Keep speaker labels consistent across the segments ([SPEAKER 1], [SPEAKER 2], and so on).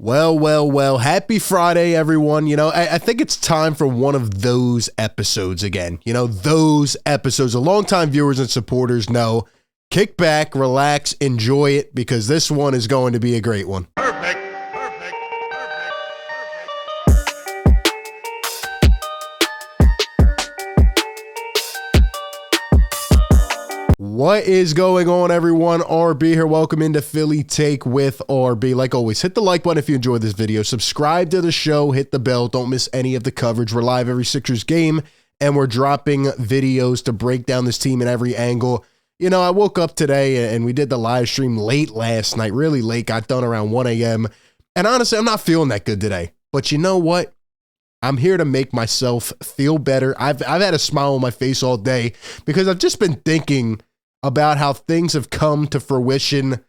[SPEAKER 1] Well. Happy Friday, everyone. I think it's time for one of those episodes again. Those episodes. The longtime viewers and supporters know. Kick back, relax, enjoy it, because this one is going to be a great one.
[SPEAKER 2] Perfect.
[SPEAKER 1] What is going on, everyone? RB here. Welcome into Philly Take with RB. Like always, hit the like button if you enjoyed this video. Subscribe to the show. Hit the bell. Don't miss any of the coverage. We're live every Sixers game, and we're dropping videos to break down this team in every angle. I woke up today, and we did the live stream late last night, really late. Got done around 1 a.m., and honestly, I'm not feeling that good today. But you know what? I'm here to make myself feel better. I've had a smile on my face all day because I've just been thinking about how things have come to fruition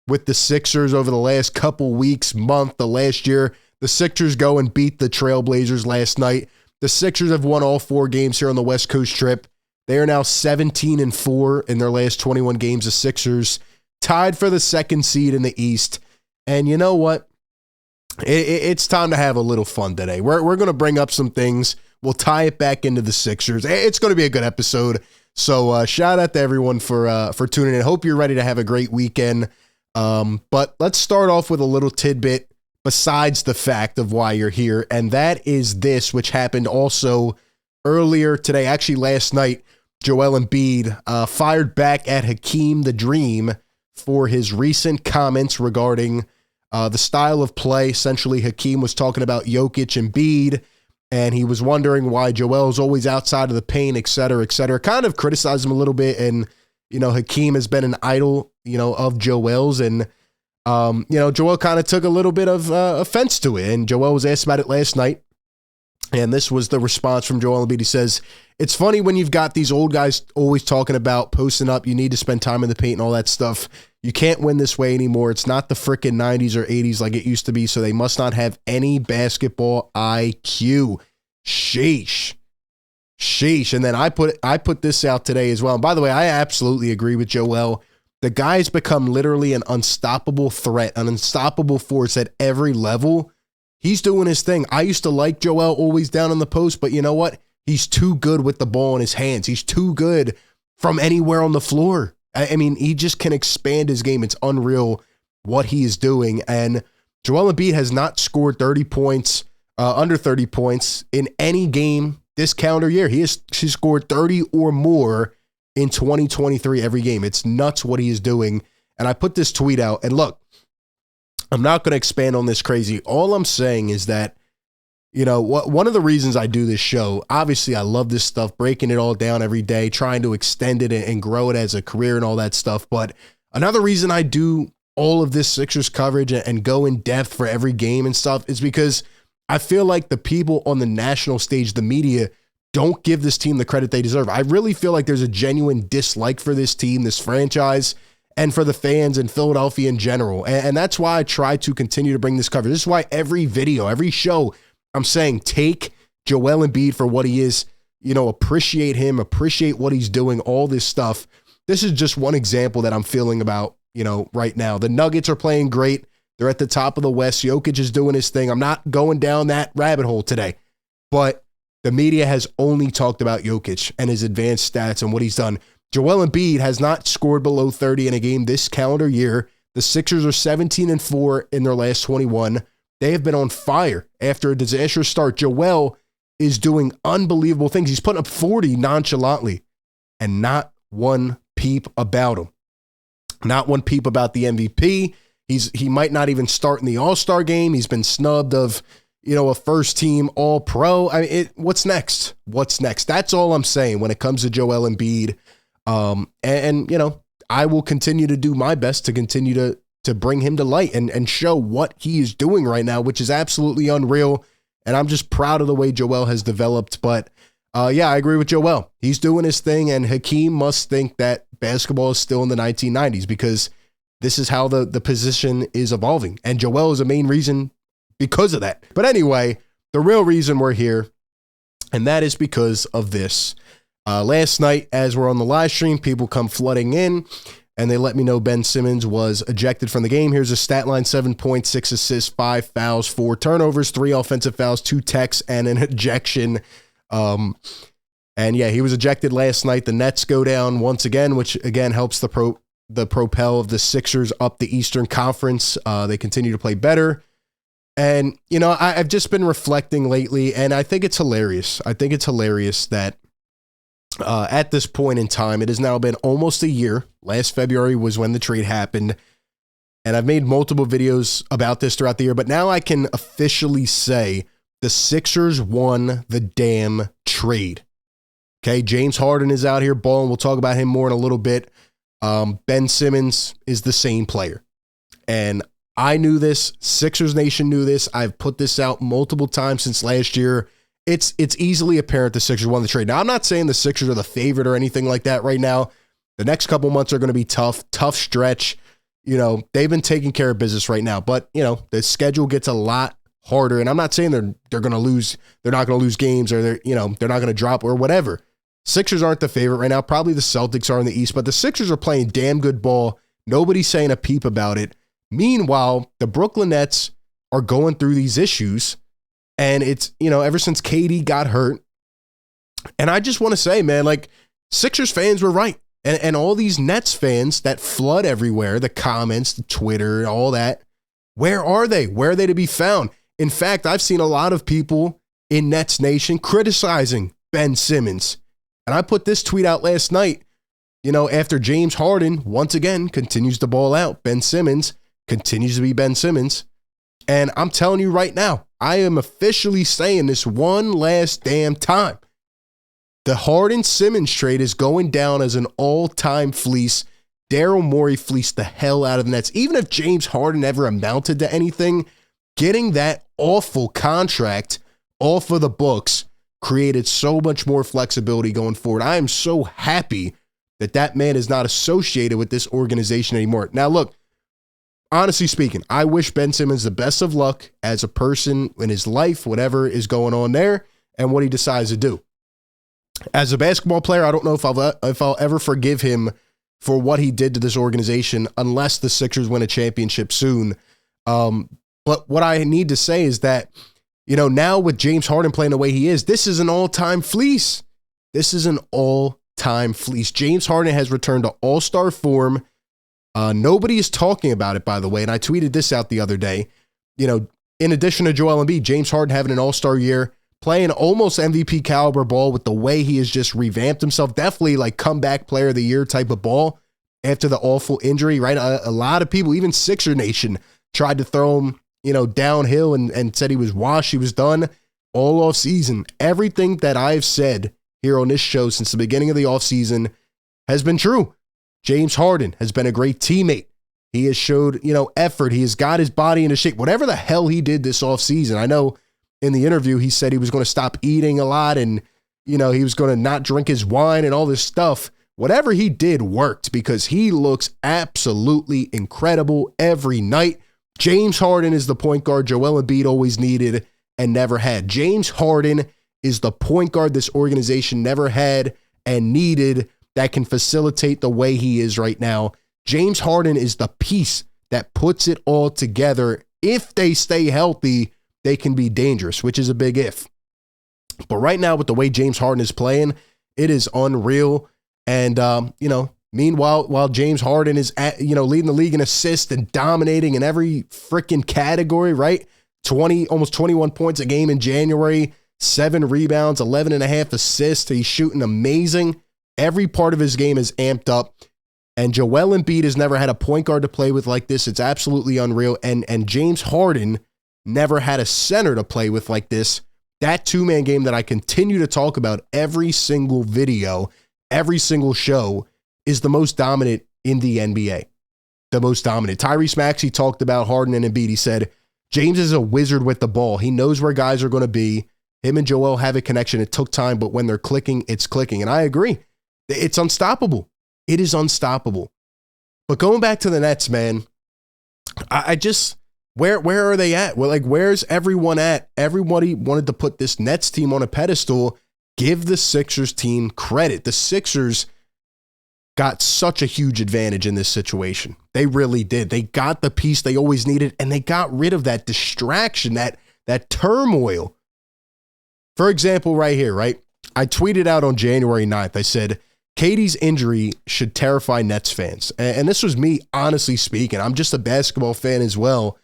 [SPEAKER 1] with the Sixers over the last couple weeks, month, the last year. The Sixers go and beat the Trailblazers last night. The Sixers have won all 4 games here on the West Coast trip. They are now 17-4 in their last 21 games. The Sixers tied for the second seed in the East. And you know what? It's time to have a little fun today. We're going to bring up some things. We'll tie it back into the Sixers. It's going to be a good episode. So shout out to everyone for tuning in. Hope you're ready to have a great weekend. But let's start off with a little tidbit besides the fact of why you're here. And that is this, which happened also earlier today, actually last night. Joel Embiid fired back at Hakeem the Dream for his recent comments regarding the style of play. Essentially, Hakeem was talking about Jokic and Embiid, and he was wondering why Joel's always outside of the paint, et cetera, et cetera. Kind of criticized him a little bit, and, Hakeem has been an idol, of Joel's, and, Joel kind of took a little bit of offense to it, and Joel was asked about it last night, and this was the response from Joel Embiid. He says, "It's funny when you've got these old guys always talking about posting up, you need to spend time in the paint and all that stuff. You can't win this way anymore. It's not the frickin' 90s or 80s like it used to be, so they must not have any basketball IQ. Sheesh. And then I put this out today as well. And by the way, I absolutely agree with Joel. The guy's become literally an unstoppable threat, an unstoppable force at every level. He's doing his thing. I used to like Joel always down on the post, but you know what? He's too good with the ball in his hands. He's too good from anywhere on the floor. I mean, he just can expand his game. It's unreal what he is doing. And Joel Embiid has not scored 30 points, under 30 points in any game this calendar year. He's scored 30 or more in 2023 every game. It's nuts what he is doing. And I put this tweet out, and look, I'm not going to expand on this crazy. All I'm saying is that, one of the reasons I do this show, obviously I love this stuff, breaking it all down every day, trying to extend it and grow it as a career and all that stuff. But another reason I do all of this Sixers coverage and go in depth for every game and stuff is because I feel like the people on the national stage, the media, don't give this team the credit they deserve. I really feel like there's a genuine dislike for this team, this franchise, and for the fans in Philadelphia in general. And that's why I try to continue to bring this coverage. This is why every video, every show, I'm saying take Joel Embiid for what he is, appreciate him, appreciate what he's doing, all this stuff. This is just one example that I'm feeling about, right now. The Nuggets are playing great. They're at the top of the West. Jokic is doing his thing. I'm not going down that rabbit hole today, but the media has only talked about Jokic and his advanced stats and what he's done. Joel Embiid has not scored below 30 in a game this calendar year. The Sixers are 17-4 in their last 21. They have been on fire after a disastrous start. Joel is doing unbelievable things. He's putting up 40 nonchalantly, and not one peep about him. Not one peep about the MVP. He might not even start in the All-Star game. He's been snubbed of, a first-team All-Pro. I mean, what's next? What's next? That's all I'm saying when it comes to Joel Embiid. I will continue to do my best to continue to bring him to light and show what he is doing right now, which is absolutely unreal. And I'm just proud of the way Joel has developed. But yeah, I agree with Joel. He's doing his thing, and Hakeem must think that basketball is still in the 1990s because this is how the position is evolving. And Joel is a main reason because of that. But anyway, the real reason we're here, and that is because of this. Last night, as we're on the live stream, people come flooding in. and they let me know Ben Simmons was ejected from the game. Here's a stat line: 7 points, 6 assists, 5 fouls, 4 turnovers, 3 offensive fouls, 2 techs, and an ejection. And yeah, he was ejected last night. The Nets go down once again, which again helps the propel of the Sixers up the Eastern Conference. They continue to play better. And, you know, I've just been reflecting lately, and I think it's hilarious. I think it's hilarious that at this point in time, it has now been almost a year. Last February was when the trade happened. And I've made multiple videos about this throughout the year, but now I can officially say the Sixers won the damn trade. Okay, James Harden is out here balling. We'll talk about him more in a little bit. Ben Simmons is the same player. And I knew this. Sixers Nation knew this. I've put this out multiple times since last year. It's easily apparent the Sixers won the trade. Now, I'm not saying the Sixers are the favorite or anything like that right now. The next couple months are going to be tough stretch. You know, they've been taking care of business right now. But, you know, the schedule gets a lot harder. And I'm not saying they're going to lose. They're not going to lose games, or they're not going to drop or whatever. Sixers aren't the favorite right now. Probably the Celtics are in the East, but the Sixers are playing damn good ball. Nobody's saying a peep about it. Meanwhile, the Brooklyn Nets are going through these issues, and it's, ever since KD got hurt. And I just want to say, man, like, Sixers fans were right. And all these Nets fans that flood everywhere, the comments, the Twitter, all that, where are they? Where are they to be found? In fact, I've seen a lot of people in Nets Nation criticizing Ben Simmons. And I put this tweet out last night, after James Harden once again continues to ball out, Ben Simmons continues to be Ben Simmons. And I'm telling you right now, I am officially saying this one last damn time. The Harden-Simmons trade is going down as an all-time fleece. Daryl Morey fleeced the hell out of the Nets. Even if James Harden ever amounted to anything, getting that awful contract off of the books created so much more flexibility going forward. I am so happy that man is not associated with this organization anymore. Now, look, honestly speaking, I wish Ben Simmons the best of luck as a person in his life, whatever is going on there, and what he decides to do. As a basketball player, I don't know if I'll ever forgive him for what he did to this organization unless the Sixers win a championship soon. But what I need to say is that, now with James Harden playing the way he is, this is an all-time fleece. This is an all-time fleece. James Harden has returned to all-star form. Nobody is talking about it, by the way, and I tweeted this out the other day. In addition to Joel Embiid, James Harden having an all-star year, playing almost MVP caliber ball with the way he has just revamped himself. Definitely like comeback player of the year type of ball after the awful injury, right? A lot of people, even Sixer Nation, tried to throw him, downhill and said he was washed, he was done all off season. Everything that I've said here on this show since the beginning of the off season has been true. James Harden has been a great teammate. He has showed, effort. He has got his body into shape. Whatever the hell he did this off season, I know in the interview, he said he was going to stop eating a lot and, he was going to not drink his wine and all this stuff. Whatever he did worked because he looks absolutely incredible every night. James Harden is the point guard Joel Embiid always needed and never had. James Harden is the point guard this organization never had and needed that can facilitate the way he is right now. James Harden is the piece that puts it all together. If they stay healthy, they can be dangerous, which is a big if. But right now, with the way James Harden is playing, it is unreal. And, meanwhile, while James Harden is, leading the league in assists and dominating in every freaking category, right? Almost 21 points a game in January, 7 rebounds, 11.5 assists. He's shooting amazing. Every part of his game is amped up. And Joel Embiid has never had a point guard to play with like this. It's absolutely unreal. And James Harden never had a center to play with like this. That two-man game that I continue to talk about every single video, every single show, is the most dominant in the NBA. The most dominant. Tyrese Maxey talked about Harden and Embiid. He said, James is a wizard with the ball. He knows where guys are going to be. Him and Joel have a connection. It took time, but when they're clicking, it's clicking. And I agree. It's unstoppable. It is unstoppable. But going back to the Nets, man, I just... Where are they at? Well, like, where's everyone at? Everybody wanted to put this Nets team on a pedestal. Give the Sixers team credit. The Sixers got such a huge advantage in this situation. They really did. They got the piece they always needed, and they got rid of that distraction, that turmoil. For example, right here, right? I tweeted out on January 9th, I said, KD's injury should terrify Nets fans. And this was me honestly speaking. I'm just a basketball fan as well.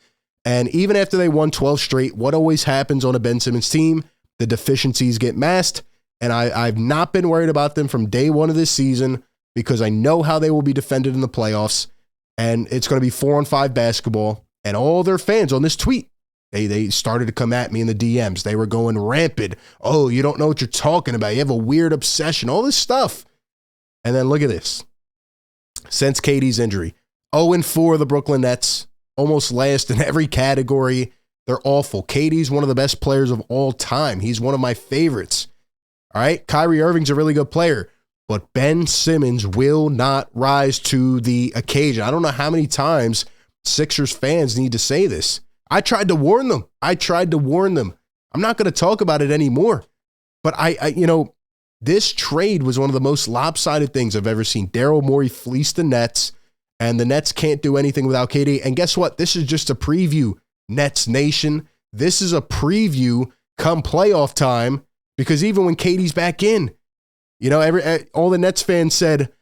[SPEAKER 1] And even after they won 12 straight, what always happens on a Ben Simmons team? The deficiencies get masked. And I've not been worried about them from day one of this season because I know how they will be defended in the playoffs. And it's going to be 4-on-5 basketball. And all their fans on this tweet, they started to come at me in the DMs. They were going rampant. Oh, you don't know what you're talking about. You have a weird obsession, all this stuff. And then look at this. Since KD's injury, 0-4 the Brooklyn Nets, almost last in every category. They're awful. KD's one of the best players of all time. He's one of my favorites. All right, Kyrie Irving's a really good player, but Ben Simmons will not rise to the occasion. I don't know how many times Sixers fans need to say this. I tried to warn them. I'm not going to talk about it anymore. But this trade was one of the most lopsided things I've ever seen. Daryl Morey fleeced the Nets, and the Nets can't do anything without KD. And guess what? This is just a preview, Nets Nation. This is a preview come playoff time, because even when KD's back in, all the Nets fans said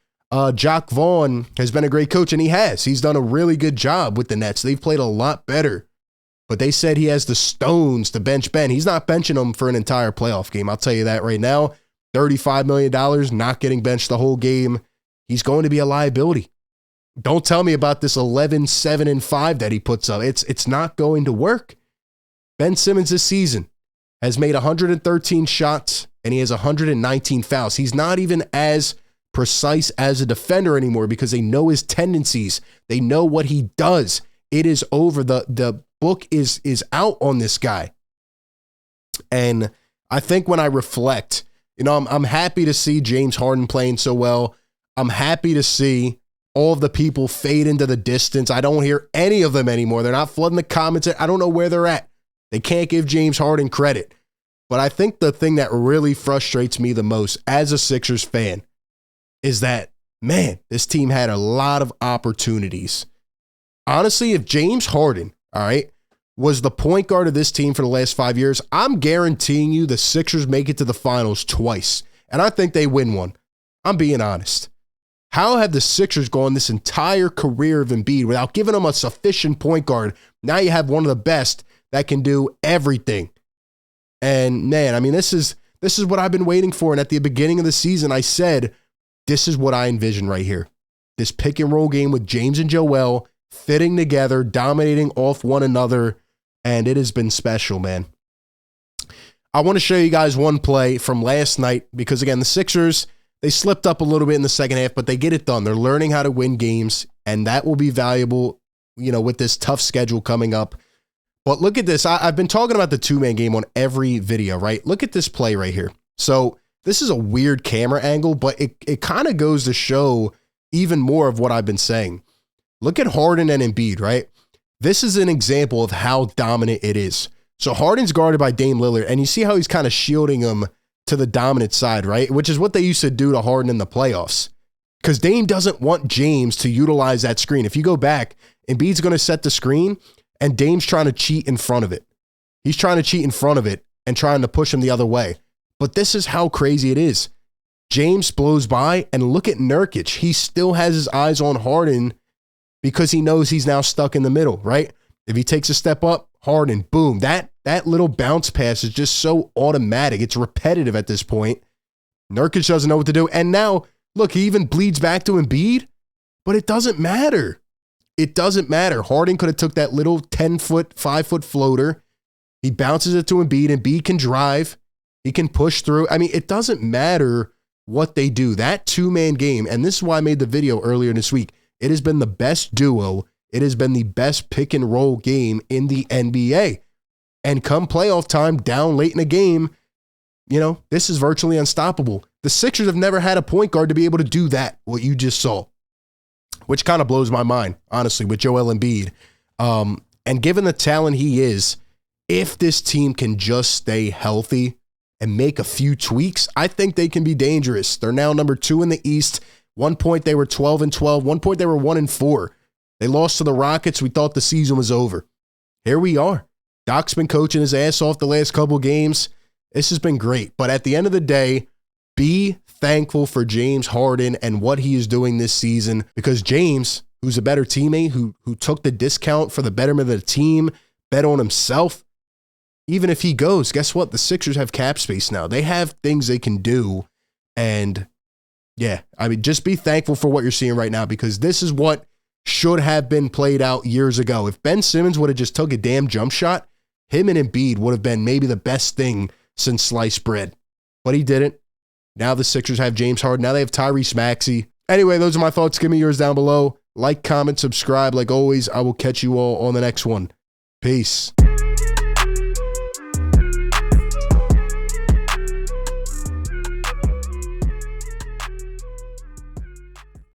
[SPEAKER 1] Jacques Vaughn has been a great coach, and he has. He's done a really good job with the Nets. They've played a lot better. But they said he has the stones to bench Ben. He's not benching him for an entire playoff game. I'll tell you that right now. $35 million, not getting benched the whole game. He's going to be a liability. Don't tell me about this 11, 7, and 5 that he puts up. It's not going to work. Ben Simmons this season has made 113 shots, and he has 119 fouls. He's not even as precise as a defender anymore because they know his tendencies. They know what he does. It is over. The book is out on this guy. And I think when I reflect, I'm happy to see James Harden playing so well. I'm happy to see all of the people fade into the distance. I don't hear any of them anymore. They're not flooding the comments. I don't know where they're at. They can't give James Harden credit. But I think the thing that really frustrates me the most as a Sixers fan is that, man, this team had a lot of opportunities. Honestly, if James Harden, all right, was the point guard of this team for the last 5 years, I'm guaranteeing you the Sixers make it to the finals twice. And I think they win one. I'm being honest. How have the Sixers gone this entire career of Embiid without giving them a sufficient point guard? Now you have one of the best that can do everything. And man, I mean, this is what I've been waiting for. And at the beginning of the season, I said, this is what I envision right here. This pick and roll game with James and Joel fitting together, dominating off one another. And it has been special, man. I want to show you guys one play from last night because, again, the Sixers, they slipped up a little bit in the second half, but they get it done. They're learning how to win games, and that will be valuable, with this tough schedule coming up. But look at this. I've been talking about the two-man game on every video, right? Look at this play right here. So this is a weird camera angle, but it kind of goes to show even more of what I've been saying. Look at Harden and Embiid, right? This is an example of how dominant it is. So Harden's guarded by Dame Lillard, and you see how he's kind of shielding him to the dominant side, right? Which is what they used to do to Harden in the playoffs. Because Dame doesn't want James to utilize that screen. If you go back, Embiid's going to set the screen, and Dame's trying to cheat in front of it. He's trying to cheat in front of it and trying to push him the other way. But this is how crazy it is. James blows by, and look at Nurkic. He still has his eyes on Harden because he knows he's now stuck in the middle, right? If he takes a step up, Harden, boom. That little bounce pass is just so automatic. It's repetitive at this point. Nurkic doesn't know what to do. And now, look, he even bleeds back to Embiid, but it doesn't matter. It doesn't matter. Harden could have took that little 10-foot, 5-foot floater. He bounces it to Embiid. Embiid can drive. He can push through. I mean, it doesn't matter what they do. That two-man game, and this is why I made the video earlier this week, it has been the best duo. It has been the best pick and roll game in the NBA. And come playoff time, down late in a game, this is virtually unstoppable. The Sixers have never had a point guard to be able to do that, what you just saw, which kind of blows my mind, honestly, with Joel Embiid. And given the talent he is, if this team can just stay healthy and make a few tweaks, I think they can be dangerous. They're now number 2 in the East One point they were 12-12. One point they were 1-4. They lost to the Rockets. We thought the season was over. Here we are. Doc's been coaching his ass off the last couple games. This has been great. But at the end of the day, be thankful for James Harden and what he is doing this season, because James, who's a better teammate, who took the discount for the betterment of the team, bet on himself, even if he goes, guess what? The Sixers have cap space now. They have things they can do. And yeah, I mean, just be thankful for what you're seeing right now, because this is what should have been played out years ago. If Ben Simmons would have just took a damn jump shot, him and Embiid would have been maybe the best thing since sliced bread. But he didn't. Now the Sixers have James Harden. Now they have Tyrese Maxey. Anyway, those are my thoughts. Give me yours down below. Like, comment, subscribe. Like always, I will catch you all on the next one. Peace.